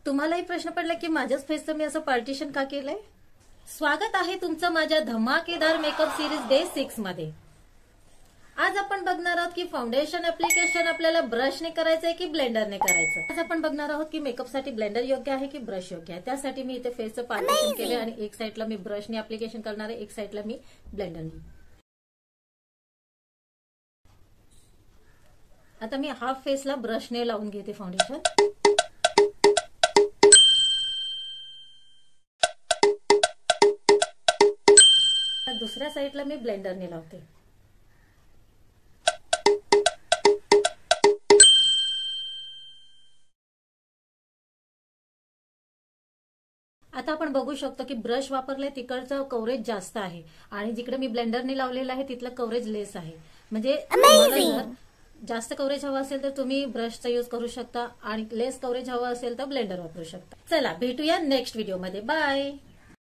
तुम्हालाही प्रश्न पडला की माझ्याच फेसचं मी असं पार्टिशन का केलंय? स्वागत आहे तुमचं माझ्या धमाकेदार मेकअप सिरीज डे 6 मध्ये. आज आपण बघणार आहोत की फाउंडेशन ऍप्लिकेशन आपल्याला ब्रशने करायचंय की ब्लेंडरने करायचं. आज आपण बघणार आहोत की मेकअपसाठी ब्लेंडर योग्य आहे की ब्रश योग्य आहे. त्यासाठी मी इथे फेसचं पार्टिशन केले आणि एक साईडला मी ब्रशने ऍप्लिकेशन करणार आहे, एक साईडला मी ब्लेंडरने. आता मी हाफ फेसला ब्रशने लावून घेते फाउंडेशन. दुसऱ्या साईडला मी ब्लेंडरने लावते. आता आपण बघू शकतो की ब्रश वापरले तिकडचं कव्हरेज जास्त आहे आणि जिकडे मी ब्लेंडरने लावलेलं आहे तिथलं कव्हरेज लेस आहे. म्हणजे जर जास्त कव्हरेज हवं असेल तर तुम्ही ब्रशचा यूज करू शकता आणि लेस कव्हरेज हवं असेल तर ब्लेंडर वापरू शकता. चला भेटूया नेक्स्ट व्हिडिओमध्ये. बाय.